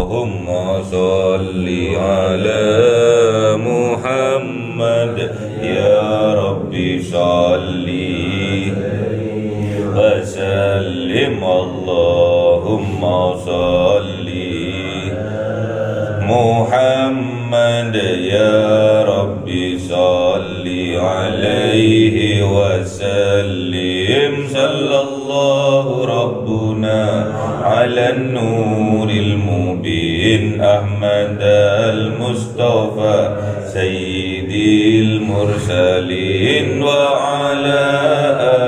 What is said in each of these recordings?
Allahumma salli ala Muhammad ya Rabbi salli wa sallim Allahumma salli Muhammad ya Rabbi salli alaihi wa sallim sallallahu rabbuna ala nuril mubin Ahmad al-Mustafa sayyidil mursalin wa ala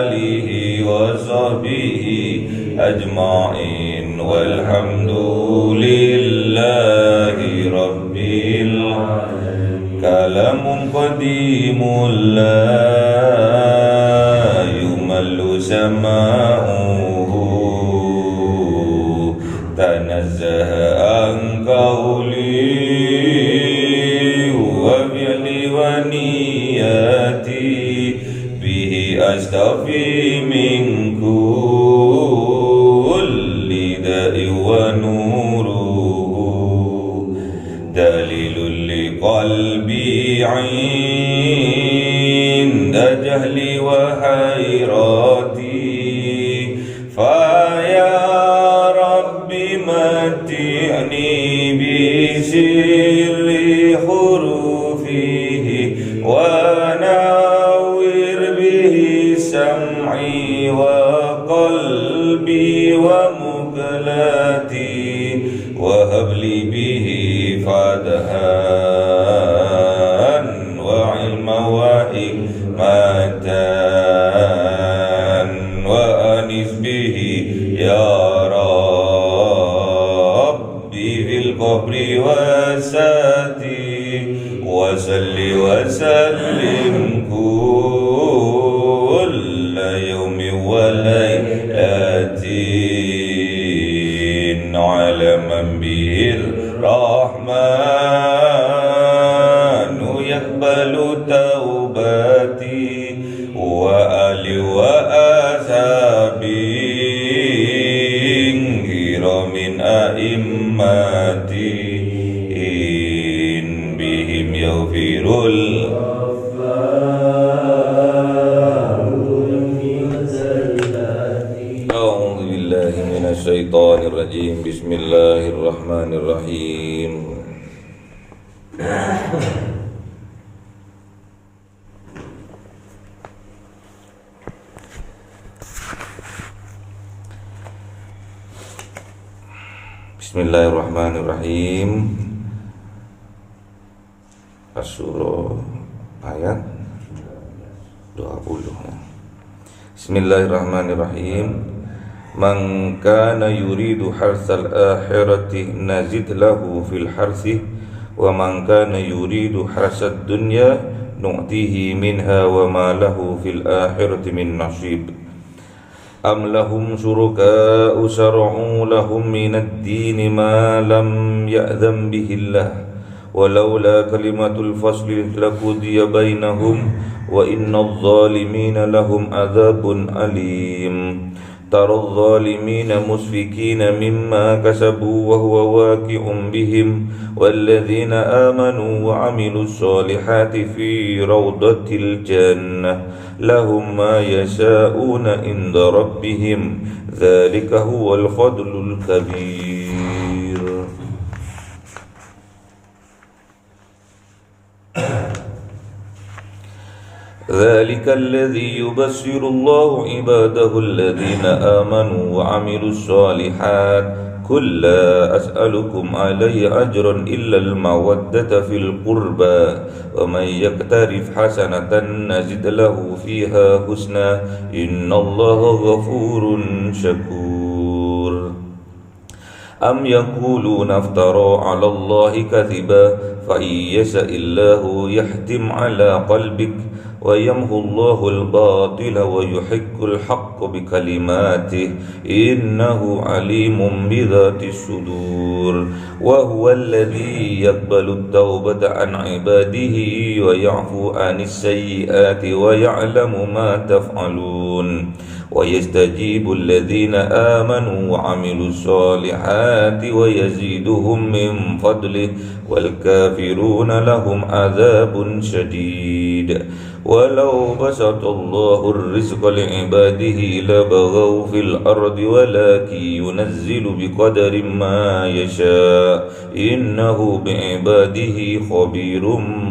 alihi wa sahbihi ajma'in walhamdulillahi rabbil alamin. Kalamun qadimun la yumallu sama'uhu tanazzaha an qawli wa bi'li wa niyati bihi astafi min kulli da'i wa nuruhu dalilul liqalbi 'inda jahli wa hayrati fa ya rabbi mati'ni bi sirri hurufihi wa nawwir bihi sam'i wa qalbi wa muqlati wa habli bihi fadhan wa ilma wa hikmatan wa anis bihi ya Rabbi fil qabri wa sati wa salli wa sallim kulla yawmin wa laylatin ala man bihir rahmanu yaqbalu taubati wa ali wa ashabi min a'immati in bihim yaghfirul a'udzu billahi minasy syaithanir rajim. Bismillahirrahmanirrahim. Bismillahirrahmanirrahim. As-surah ayat 20 ya. Bismillahirrahmanirrahim. Man kana yuridu harsal akhirati nazid lahu fil harsi wa man kana yuridu harsad dunya nu'tihi minha wa ma lahu fil akhirati min nasib. Am lahum syuraka'u syara'u lahum minad dini ma lam ya'zam bihillah walaula kalimatul fasli laqudiya bainahum wa innadh zalimina lahum adzabun alim. Taradh zalimina musfikina mimma kasabu wa huwa waqi'un bihim walladzina amanu wa 'amilus solihati fi rawdatil jannah lahum ma yasha'una inda rabbihim dzalika huwal fadlul kabir. ذلك الذي يبشر الله عباده الذين آمنوا وعملوا الصالحات قل لا أسألكم عليه أجرا إلا المودة في القربى ومن يقترف حسنة نزد له فيها حسنا إن الله غفور شكور. أم يقولون افترى على الله كذبا فإن يشاء الله يحتم على قلبك ويمحو الله الباطل ويحق الحق بكلماته إنه عليم بذات الصدور. وهو الذي يقبل التوبة عن عباده ويعفو عن السيئات ويعلم ما تفعلون. ويستجيب الذين آمنوا وعملوا الصالحات ويزيدهم من فضله والكافرون لهم عذاب شديد ولو بسط الله الرزق لعباده لبغوا في الأرض ولكن ينزل بقدر ما يشاء إنه بعباده خبير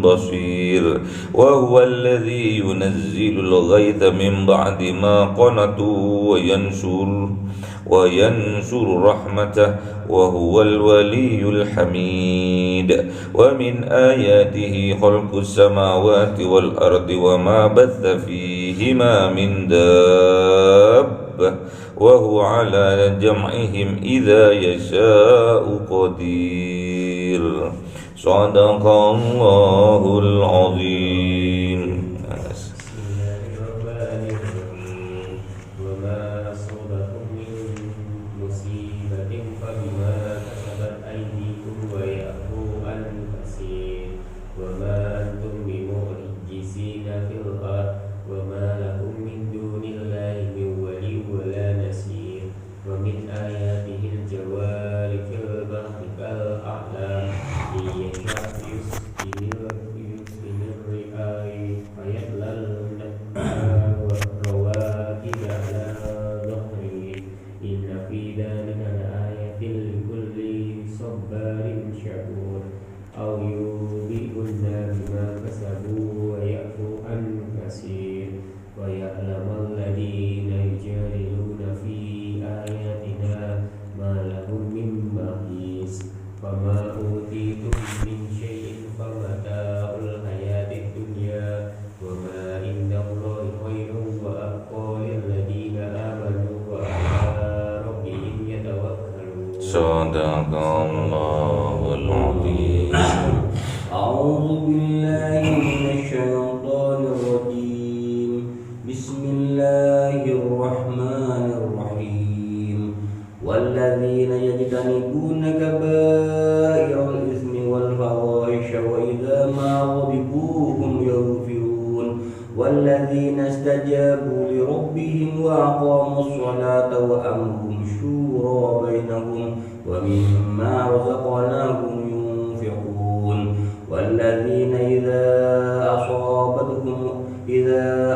بصير وهو الذي ينزل الغيث من بعد ما قنطوا وينشر رحمته وهو الولي الحميد ومن آياته خلق السماوات والأرض وما بث فيهما من دابة وهو على جمعهم إذا يشاء قدير صدق الله العظيم. Sadaqallahul Azim. A'udzu billahi minasyaitonir rajim. Bismillahirrahmanirrahim. Walladzina yajtanibuna kaba'iral itsmi wal fawahisha wa idza ma ghadibu hum yaghfirun. Walladzina istajabu li rabbihim wa aqamus salata wa amruhum shura bainahum wa mimma razaqnahum yunfiqun. Walladzina idza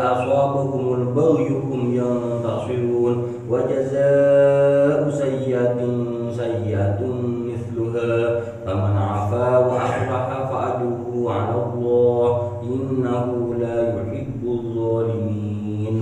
asabahumul baghyu hum yantasirun wa jazaa'u sayyi'atin sayyi'atun mithluha faman 'afa wa aslaha fa ajruhu 'ala Allah innahu la yuhibbul zalimin.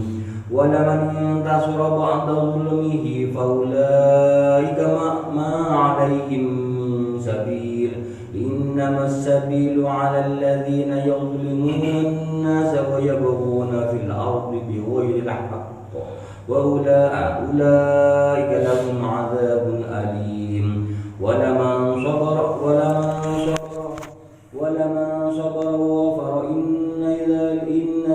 Wa laman tasara ba'da zulmihi fa ulaika ma 'alaihim min sabil innama as-sabilu 'ala alladhina yadhlimuna an-nasa wa yabghuna fil ardi bighayri al-haqq wa ulaika lahum 'adhabun alim. Wa laman sabara wa ghafara inna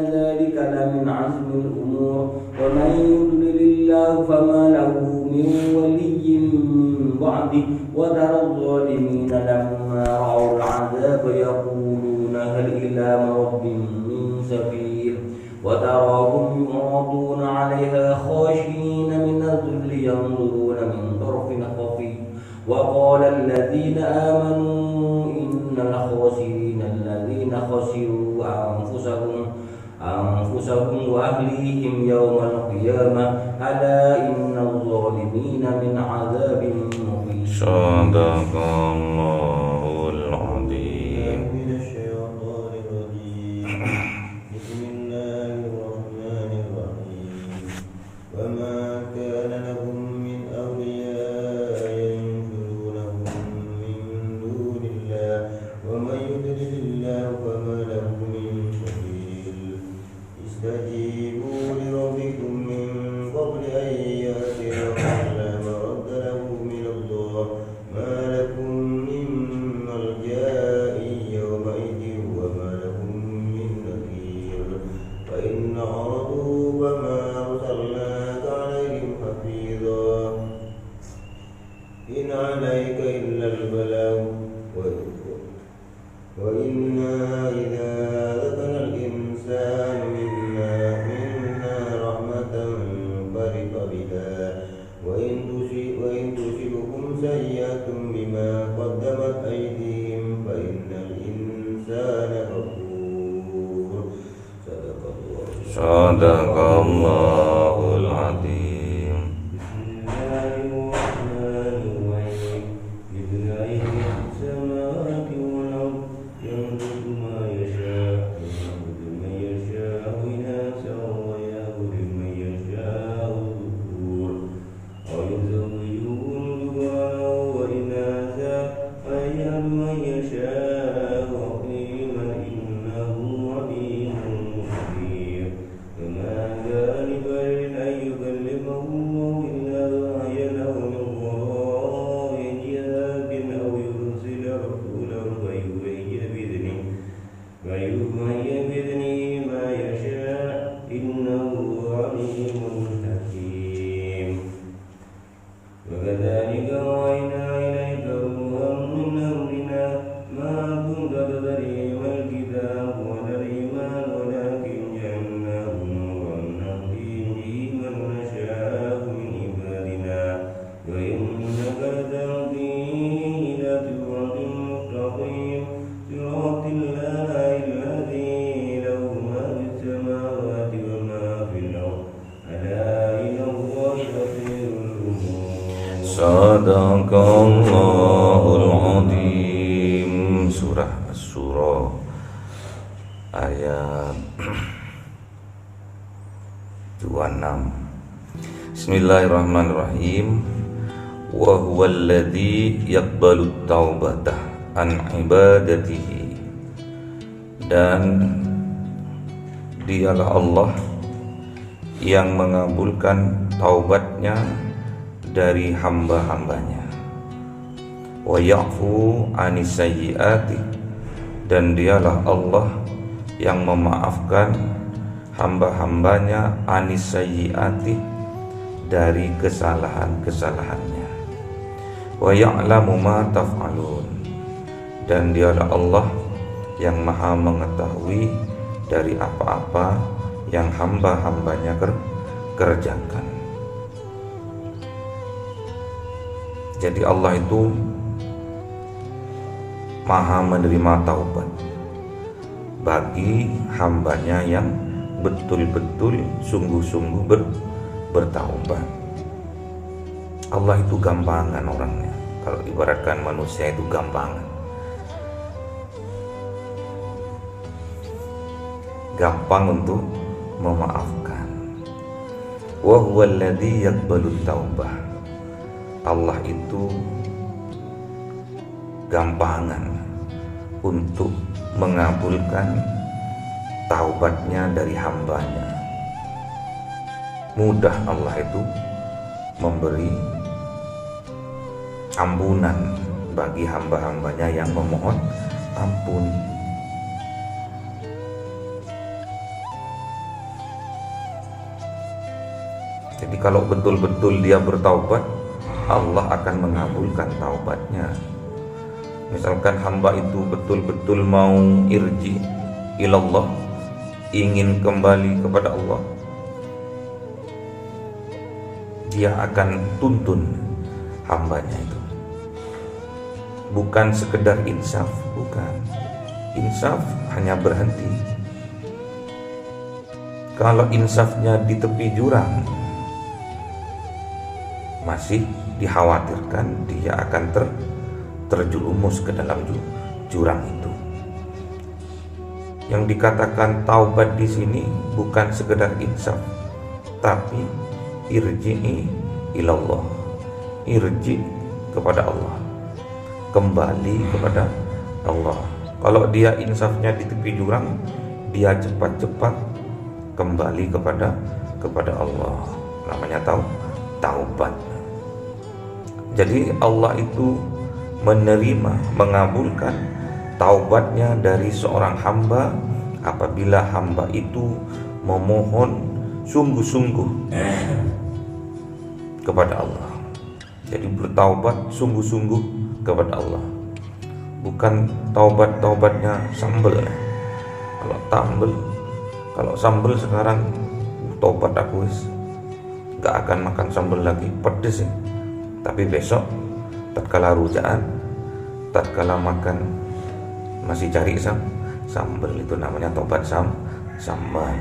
dhalika lamin 'azmi al-umur wa man yudlilillahu fama lahu min waliyyin min ba'dihi wa tara adh-dhalimina lamma ra'aw al-'adhaba yaquluna hal ila rabbin min sabil wa tarahum yu'raduna 'alayha khashina min adh-dhilli yanzuruna min tarfin khafi wa qala alladhina amanu innal khasirina alladhina khasiru أنفسهم وأهليهم يوم القيامة ألا إن الظالمين من عذاب مقيم. صدق الله العظيم. بسم الله الرحمن الرحيم. وما كان لهم من أولياء ينصرونهم من دون الله ومن يضلل الله فما له من سبيل. استجيبوا لربكم من قبل أن يأتي يوم لا مرد له من الله ما لكم من ملجأ يومئذ وما لهم من نكير. فإن أعرضوا فما أرسلناك عليهم حفيظا إن عليك إلا البلاغ وإنا إذا أذقنا الإنسان منا رحمة Sadaqallahul Azim. Bismillahirrahmanirrahim. Lillahi samawati wal ardh yakhluqu ma yasha', yakhluqu man yasha'u inatha wa yakhluqu man yasha'u dhukur. Aw yuzawwijuhum dhukranan wa inatha wa yaj'alu man yasha'u aqiman innahu alimun qadir. وما كان لبشر أن يكلمه الله إلا وحيا أو من وراء حجاب أو يرسل رسولا فيوحي بإذنه ما يشاء إنه عليم حكيم. وكذلك أوحينا إليك روحا من أمرنا ما كنت تدري ما الكتاب ولا الإيمان ولكن جعلناه نورا نهدي به من نشاء من عبادنا وإنك لتهدي إلى صراط مستقيم صراط الله الذي له ما في السماوات وما في الأرض ألا إلى الله تصير الأمور. Sadaqallahul Azim. Surah Asy-Syura ayat 26. Bismillahirrahmanirrahim. Wa huwal ladzi yaqbalut taubatah an ibadatihi. Dan dialah Allah yang mengabulkan taubatnya dari hamba-hambanya. Wa ya'fu anis sayyiati. Dan dialah Allah yang memaafkan hamba-hambanya anis sayyiati, dari kesalahan-kesalahannya. Wa ya'lamu ma taf'alun. Dan dialah Allah yang maha mengetahui dari apa-apa yang hamba-hambanya kerjakan. Jadi Allah itu maha menerima taubat bagi hambanya yang betul-betul sungguh-sungguh bertaubat. Allah itu gampangan orangnya. Kalau ibaratkan manusia itu gampangan, gampang untuk memaafkan. Wa huwal ladzi yaqbalut taubah. Allah itu gampangan untuk mengabulkan taubatnya dari hambanya. Mudah Allah itu memberi ampunan bagi hamba-hambanya yang memohon ampun. Jadi kalau betul-betul dia bertaubat, Allah akan mengabulkan taubatnya. Misalkan hamba itu betul-betul mau irji ilallah, ingin kembali kepada Allah, dia akan tuntun hambanya itu. Bukan sekedar insaf, bukan. Insaf hanya berhenti. Kalau insafnya di tepi jurang, masih dikhawatirkan dia akan terjerumus ke dalam jurang itu. Yang dikatakan taubat di sini bukan sekedar insaf, tapi irji'i ilallah, irji kepada Allah, kembali kepada Allah. Kalau dia insafnya di tepi jurang, dia cepat-cepat kembali kepada Allah. Namanya taubat. Jadi Allah itu menerima, mengabulkan taubatnya dari seorang hamba apabila hamba itu memohon sungguh-sungguh kepada Allah. Jadi bertaubat sungguh-sungguh kepada Allah, bukan taubatnya sambel. Kalau sambel sekarang taubat aku gak akan makan sambel lagi, pedes ya. Tapi besok tatkala rujaan, tatkala makan masih cari sambal, itu namanya tobat sambal.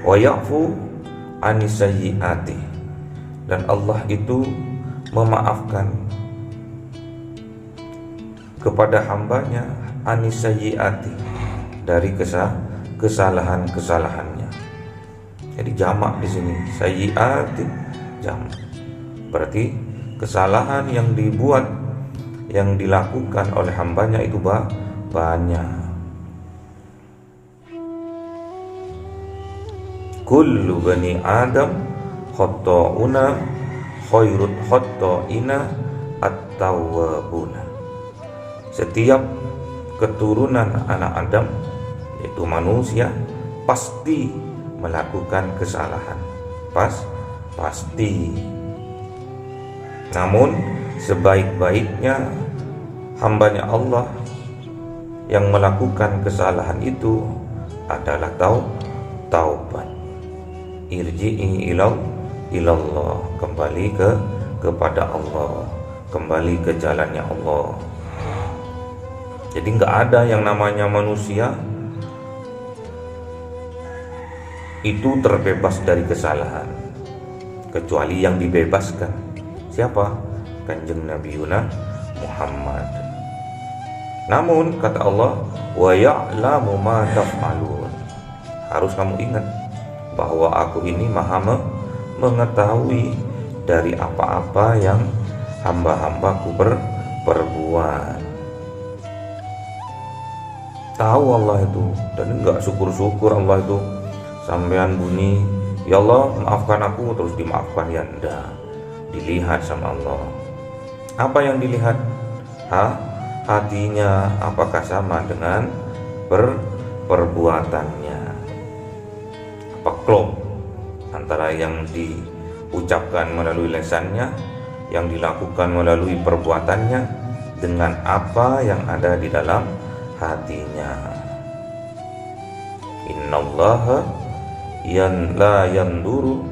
wa ya'fu anis sayyiati, dan Allah itu memaafkan kepada hambanya anis sayyiati, dari kesalahan-kesalahannya. Jadi jamak di sini, sayyiati jamak. Berarti kesalahan yang dibuat, yang dilakukan oleh hambanya itu banyak. Kullu bani Adam khata'una khairut khata'ina at-tawwabuna. Setiap keturunan anak Adam, yaitu manusia, pasti melakukan kesalahan. Pasti. Namun sebaik-baiknya hambanya Allah yang melakukan kesalahan itu adalah taubat. Irji'i ilallah, kembali kepada Allah, kembali ke jalannya Allah. Jadi nggak ada yang namanya manusia itu terbebas dari kesalahan, kecuali yang dibebaskan. Siapa? Kanjeng Nabi Muhammad. Namun kata Allah, wa ya'lamu ma taf'alun. Harus kamu ingat bahwa aku ini maha mengetahui dari apa-apa yang hamba-hambaku perbuat. Tahu Allah itu, dan enggak syukur-syukur Allah itu. Sampean bunyi, ya Allah maafkan aku, terus dimaafkan, ya enggak. Dilihat sama Allah. Apa yang dilihat? Hatinya apakah sama dengan perbuatannya? Apa klop antara yang diucapkan melalui lisannya, yang dilakukan melalui perbuatannya, dengan apa yang ada di dalam hatinya. Innallaha la yanduru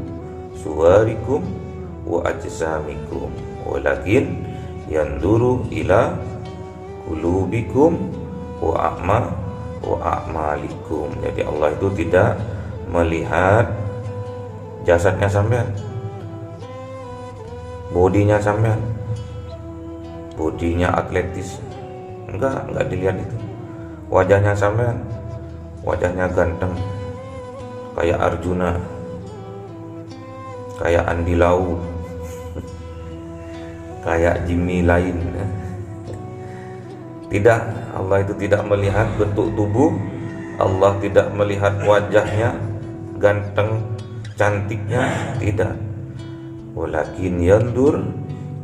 suwarikum wa ajsamikum walakin yanduru ila qulubikum wa a'malikum. Jadi Allah itu tidak melihat jasadnya sampean, bodinya sampean, bodinya atletis, enggak dilihat itu. Wajahnya sampean, wajahnya ganteng kayak Arjuna, kayak Andi Lau, kayak Jimmy lain. Tidak, Allah itu tidak melihat bentuk tubuh, Allah tidak melihat wajahnya ganteng cantiknya, tidak. Walakin yandur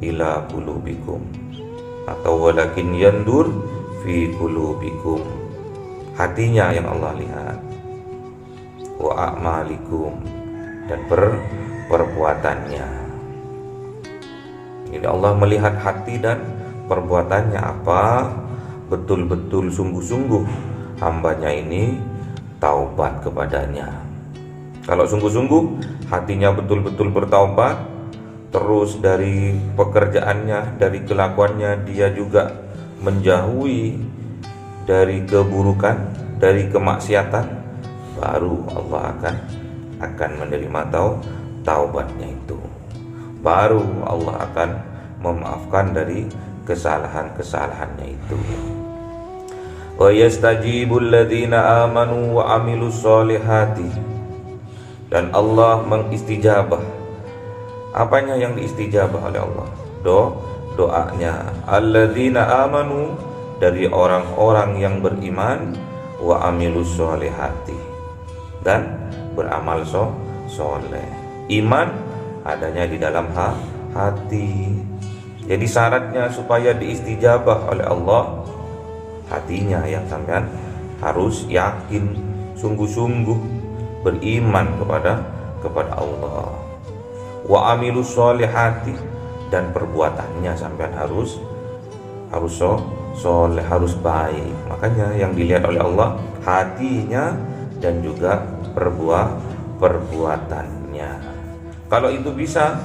ila qulubikum, atau walakin yandur fi qulubikum, hatinya yang Allah lihat. Wa a'malikum, dan perbuatannya. Jadi Allah melihat hati dan perbuatannya, apa betul-betul sungguh-sungguh hambanya ini taubat kepadanya. Kalau sungguh-sungguh hatinya betul-betul bertaubat, terus dari pekerjaannya, dari kelakuannya dia juga menjauhi dari keburukan, dari kemaksiatan, baru Allah akan menerima taubatnya itu. Baru Allah akan memaafkan dari kesalahan-kesalahannya itu. Wa yastajibul ladzina amanu wa amilus solihati, dan Allah mengistijabah. Apanya yang diistijabah oleh Allah? Doanya alladzina amanu, dari orang-orang yang beriman, wa amilus solihati, dan beramal soleh. Iman adanya di dalam hati. Jadi syaratnya supaya diistijabah oleh Allah, hatinya yang sampean harus yakin, sungguh-sungguh beriman kepada Allah. Wa amilus solihati, dan perbuatannya sampean harus soleh, harus baik. Makanya yang dilihat oleh Allah hatinya dan juga perbuatannya. Kalau itu bisa,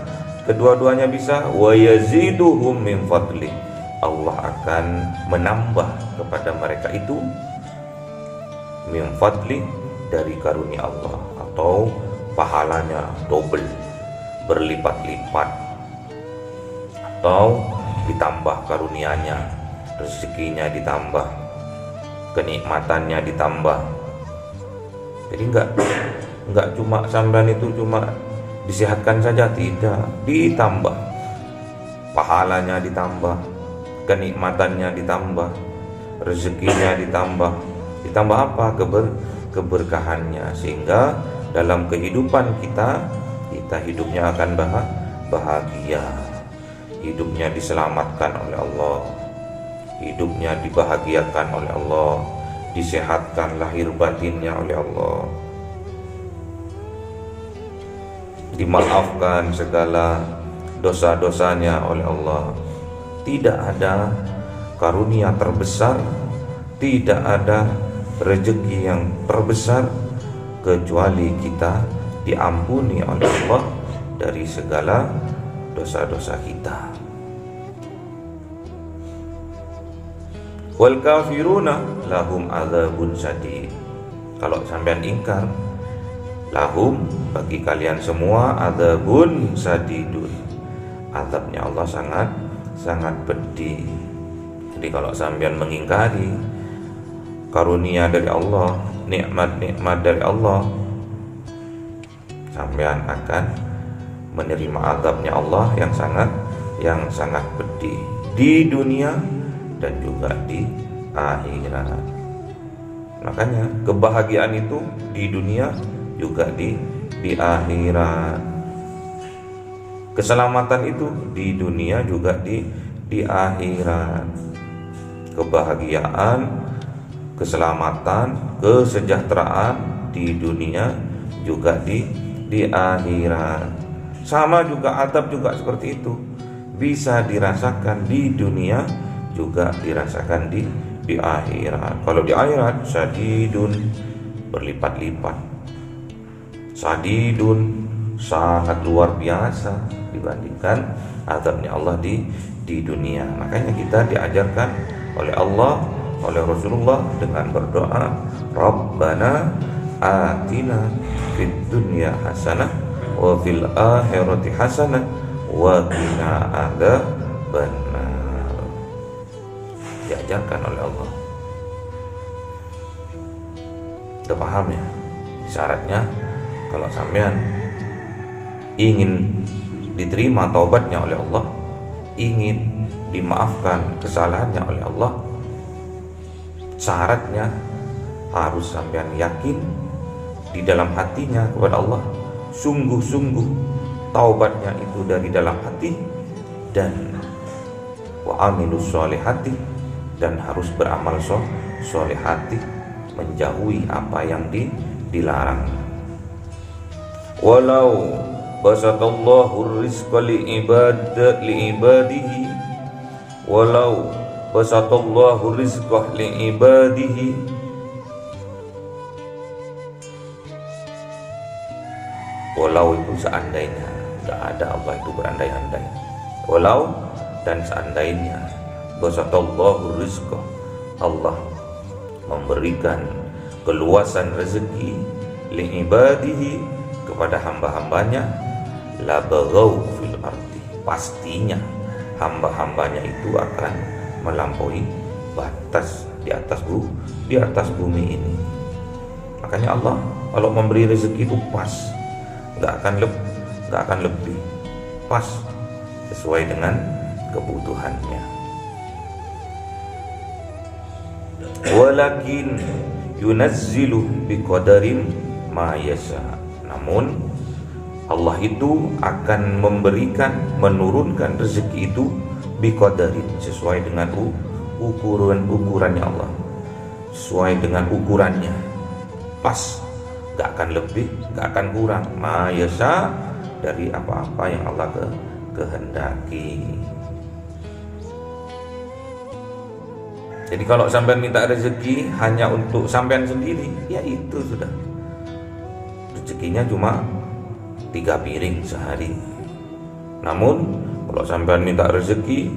kedua-duanya bisa, wa yaziduhum min fadli, Allah akan menambah kepada mereka itu min fadli, dari karunia Allah. atau pahalanya double, berlipat-lipat, atau ditambah karunianya, rezekinya ditambah, kenikmatannya ditambah. Jadi enggak cuma sampean itu cuma disehatkan saja, tidak, ditambah pahalanya, ditambah kenikmatannya, ditambah rezekinya, ditambah apa? Keberkahannya, sehingga dalam kehidupan kita hidupnya akan bahagia, hidupnya diselamatkan oleh Allah, hidupnya dibahagiakan oleh Allah, disehatkan lahir batinnya oleh Allah, dimaafkan segala dosa-dosanya oleh Allah. Tidak ada karunia terbesar, tidak ada rezeki yang terbesar kecuali kita diampuni oleh Allah dari segala dosa-dosa kita. Wal kafiruna lahum adzabun syadid. Kalau sampean ingkar, lahum, bagi kalian semua, adzabun syadidun, azabnya Allah sangat pedih. Jadi kalau sampean mengingkari karunia dari Allah, nikmat-nikmat dari Allah, sampean akan menerima azabnya Allah yang sangat pedih di dunia dan juga di akhirat. Makanya kebahagiaan itu di dunia juga di akhirat. Keselamatan itu di dunia juga di akhirat. Kebahagiaan, keselamatan, kesejahteraan di dunia juga di akhirat. Sama juga azab juga seperti itu, bisa dirasakan di dunia juga dirasakan di akhirat. Kalau di akhirat syadidun, berlipat-lipat, syadidun, sangat luar biasa dibandingkan azabnya Allah di dunia. Makanya kita diajarkan oleh Allah, oleh Rasulullah dengan berdoa, Rabbana atina fid dunya hasanah wa fil akhirati hasanah wa qina adzabannar. Diajarkan oleh Allah. Udah paham ya? Syaratnya kalau sampean ingin diterima taubatnya oleh Allah, ingin dimaafkan kesalahannya oleh Allah, syaratnya harus sampean yakin di dalam hatinya kepada Allah, sungguh-sungguh taubatnya itu dari dalam hati, dan wa amilus sholihati, dan harus beramal sholihati, menjauhi apa yang dilarang. Walau basatallahu rizqa liibadihi, walau basatallahu rizqa liibadihi, walau itu seandainya, tidak ada Allah itu berandai-andai. Walau dan seandainya, basatallahu rizqa, Allah memberikan keluasan rezeki liibadihi, kepada hamba-hambanya, la baghaw fil ardi, pastinya hamba-hambanya itu akan melampaui batas di atas bumi ini. Makanya Allah kalau memberi rezeki itu pas, nggak akan lebih, pas sesuai dengan kebutuhannya. Walakin yunazzilu biqadarin ma yasha, namun Allah itu akan menurunkan rezeki itu biqadarin, sesuai dengan ukurannya Allah, sesuai dengan ukurannya, pas, gak akan lebih, gak akan kurang, ma yasha, dari apa-apa yang Allah kehendaki. Jadi kalau sampean minta rezeki hanya untuk sampean sendiri, ya itu sudah, rezekinya cuma 3 piring sehari. Namun kalau sampean minta rezeki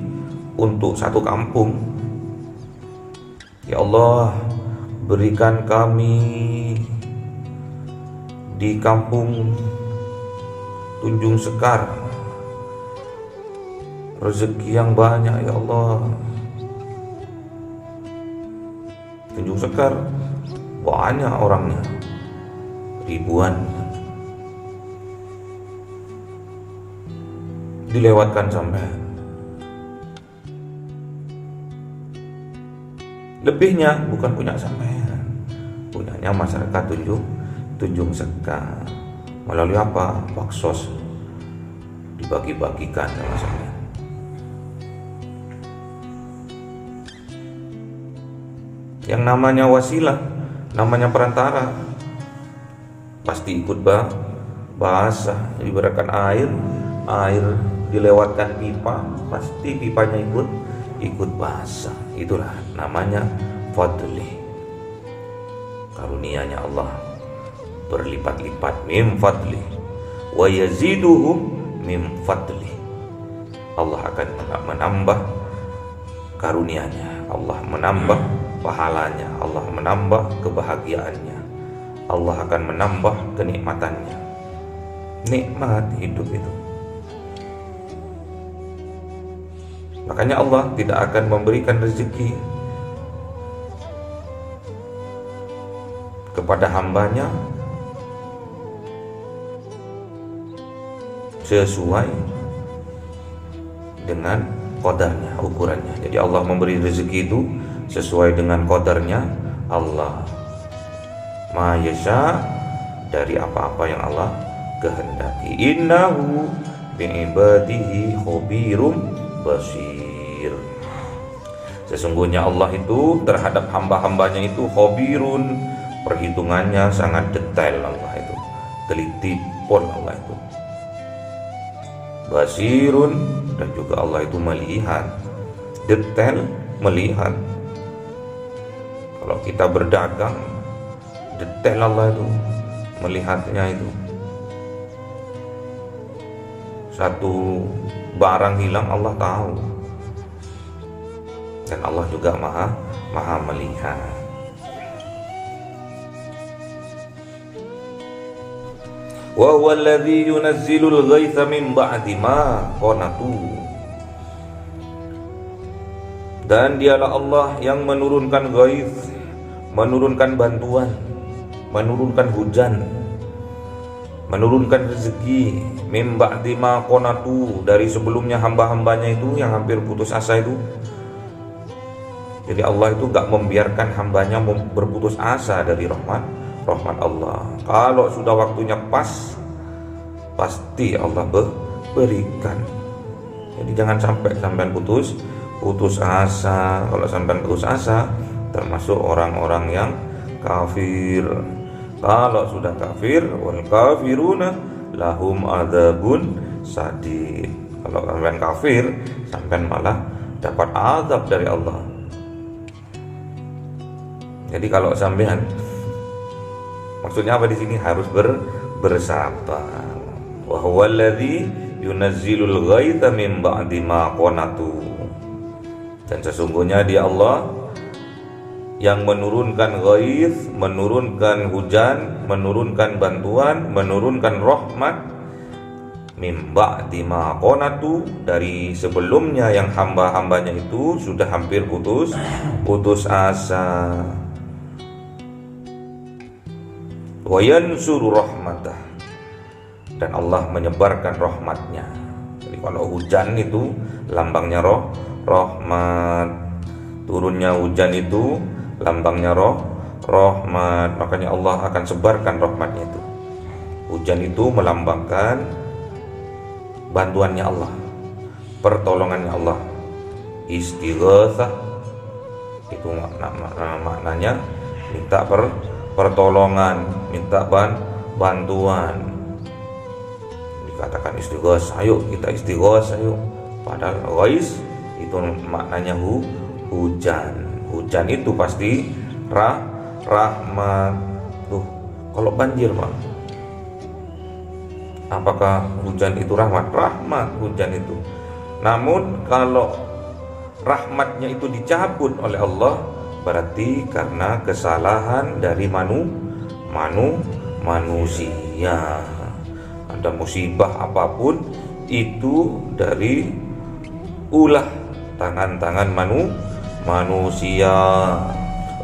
untuk satu kampung, ya Allah berikan kami di kampung Tunjung Sekar, rezeki yang banyak ya Allah. Tunjung Sekar banyak orangnya, ribuan. Dilewatkan sampai lebihnya bukan punya sampean, punyanya masyarakat Tunjung Sekar. Melalui apa? Baksos dibagi-bagikan sama sampean. Yang namanya wasilah, namanya perantara, pasti ikut basah. Diberikan air dilewatkan pipa, pasti pipanya ikut basah. Itulah namanya fadli, karunia-Nya Allah berlipat-lipat, min fadli wa yaziduhum min fadli. Allah akan menambah karunia-Nya, Allah menambah pahalanya, Allah menambah kebahagiaannya, Allah akan menambah kenikmatannya. Nikmat hidup itu. Makanya Allah tidak akan memberikan rezeki kepada hambanya sesuai dengan qadarnya, ukurannya. Jadi Allah memberi rezeki itu sesuai dengan qadarnya. Allah ma yasha, dari apa-apa yang Allah kehendaki. Innahu bi'ibadihi khabirum basir. Sesungguhnya Allah itu terhadap hamba-hambanya itu khabirun, perhitungannya sangat detail. Allah itu teliti pun, Allah itu basirun, dan juga Allah itu melihat detail, melihat. Kalau kita berdagang, detail Allah itu melihatnya. Itu satu barang hilang Allah tahu, dan Allah juga maha melihat. Wa huwa alladhi yunazzilul ghaitha min ba'di ma qanatu. Dan dialah Allah yang menurunkan ghaith, menurunkan bantuan, menurunkan hujan, menurunkan rezeki min ba'di ma qanatu, dari sebelumnya hamba-hambanya itu yang hampir putus asa itu. Jadi Allah itu gak membiarkan hambanya berputus asa dari rahmat Allah. Kalau sudah waktunya pas, pasti Allah berikan. Jadi jangan sampai sampean putus asa. Kalau sampean putus asa, termasuk orang-orang yang kafir. Kalau sudah kafir, wal kafiruna lahum adzabun sadid. Kalau sampean kafir, sampean malah dapat azab dari Allah. Jadi kalau sampean, maksudnya apa di sini? Harus bersabar. Wa huwal ladzi yunazzilul ghaitha min ba'di ma qanatu. Dan sesungguhnya Dia Allah yang menurunkan ghaith, menurunkan hujan, menurunkan bantuan, menurunkan rahmat min ba'di ma qanatu, dari sebelumnya yang hamba-hambanya itu sudah hampir putus asa. Wa yansuru rahmatah, dan Allah menyebarkan rahmatnya. Jadi kalau hujan itu lambangnya rahmat, turunnya hujan itu lambangnya rahmat. Makanya Allah akan sebarkan rahmatnya itu. Hujan itu melambangkan bantuannya Allah, pertolongannya Allah. Istighatsah itu maknanya minta pertolongan, minta bantuan. Dikatakan istighatsah, ayo kita istighatsah yuk. Padahal ghais itu maknanya hujan. Hujan itu pasti rahmat. Tuh, kalau banjir, Pak, apakah hujan itu rahmat? Rahmat hujan itu. Namun kalau rahmatnya itu dicabut oleh Allah, berarti karena kesalahan dari manusia. Ada musibah apapun itu dari ulah tangan-tangan manusia.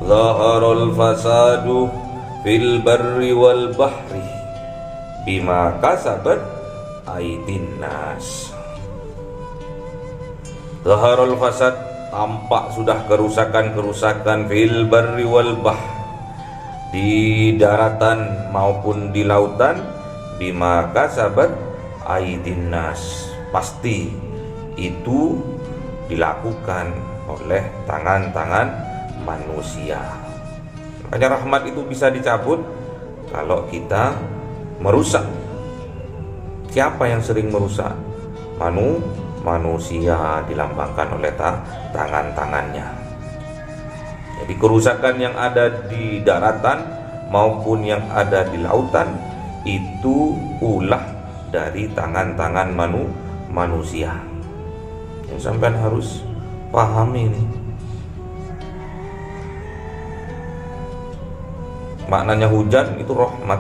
Zaharul fasadu fil barri wal bahri bima kasabat aydin nas. Zaharul fasad, tampak sudah kerusakan-kerusakan fil barri wal bahr, di daratan maupun di lautan, bima kasabat aydin nas, pasti itu dilakukan oleh tangan-tangan manusia. Makanya rahmat itu bisa dicabut kalau kita merusak. Siapa yang sering merusak? Manusia, dilambangkan oleh tangan-tangannya. Jadi kerusakan yang ada di daratan maupun yang ada di lautan itu ulah dari tangan-tangan manusia. Yang sampean harus pahami ini. Maknanya hujan itu rahmat.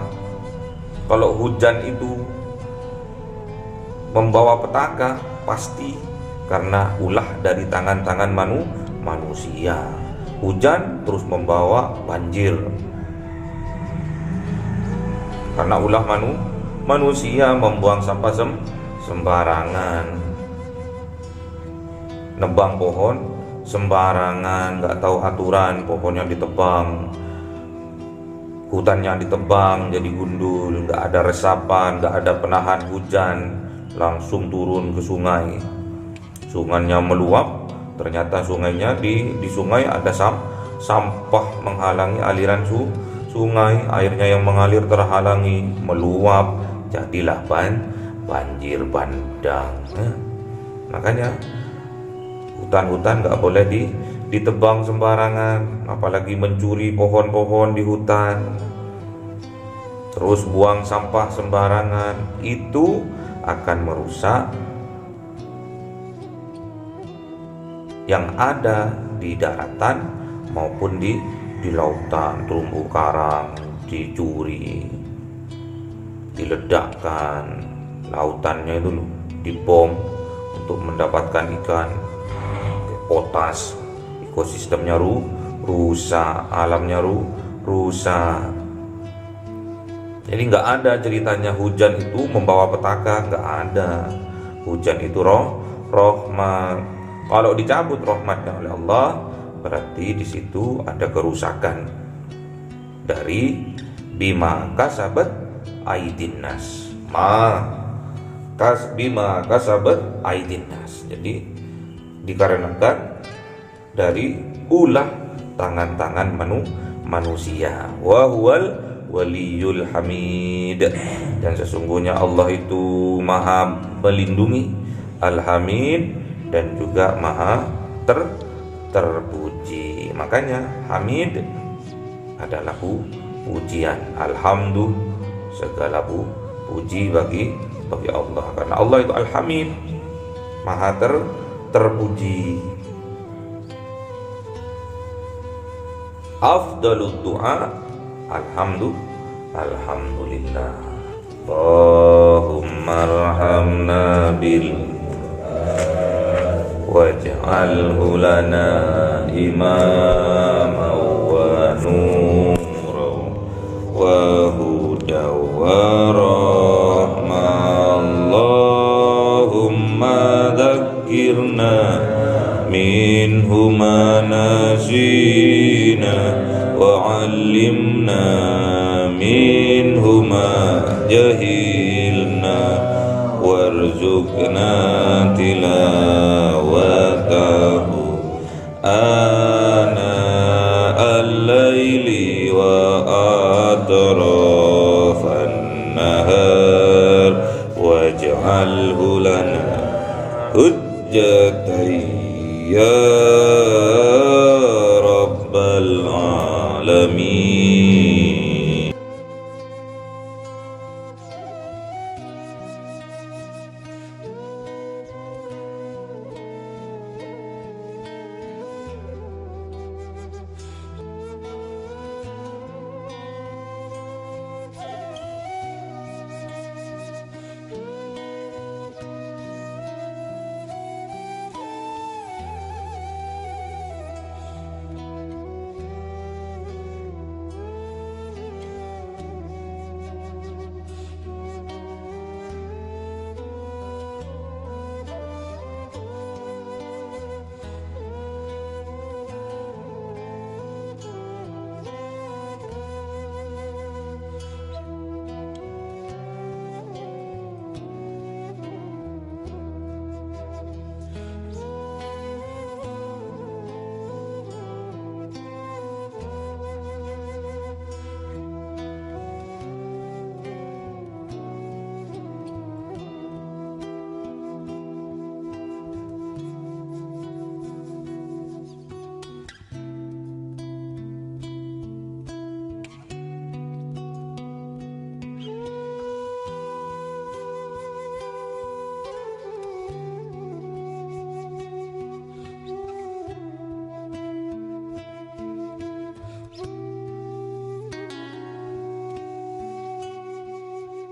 Kalau hujan itu membawa petaka, pasti karena ulah dari tangan-tangan manusia. Hujan terus membawa banjir karena ulah manusia membuang sampah sembarangan, nebang pohon sembarangan, nggak tahu aturan, pohonnya ditebang, hutannya ditebang jadi gundul, nggak ada resapan, nggak ada penahan hujan, langsung turun ke sungai. Sungainya meluap, ternyata sungainya di sungai ada sampah menghalangi aliran sungai, airnya yang mengalir terhalangi, meluap, jadilah banjir bandang. Makanya hutan-hutan nggak boleh ditebang sembarangan, apalagi mencuri pohon-pohon di hutan, terus buang sampah sembarangan, itu akan merusak yang ada di daratan maupun di lautan. Terumbu karang dicuri, diledakkan, lautannya itu dibom untuk mendapatkan ikan, potas, ekosistemnya rusak, alamnya rusak. Jadi nggak ada ceritanya hujan itu membawa petaka, nggak ada. Hujan itu rahmat. Kalau dicabut rahmatnya oleh Allah, berarti di situ ada kerusakan dari bima kasabat aydin nas. Bima kasabat aydin nas. Jadi dikarenakan dari ulah tangan-tangan manusia. Wa huwal waliyul hamid, dan sesungguhnya Allah itu maha melindungi, al-hamid, dan juga maha terpuji. Makanya hamid adalah pujian, alhamdulillah, segala puji bagi Allah, karena Allah itu al-hamid, maha terpuji. Afdalud du'a alhamdulillah. Allahumma arhamna bil waj'alhu lana imama wa nura wa huda wa rahma. Allahumma dhakkirna minhu ma nasina wa 'allimna minhu ma jahilna warzuqna tilawatahu ana al-laili wa atrafan nahar waj'alhu lana hujjatan ya 'alamin.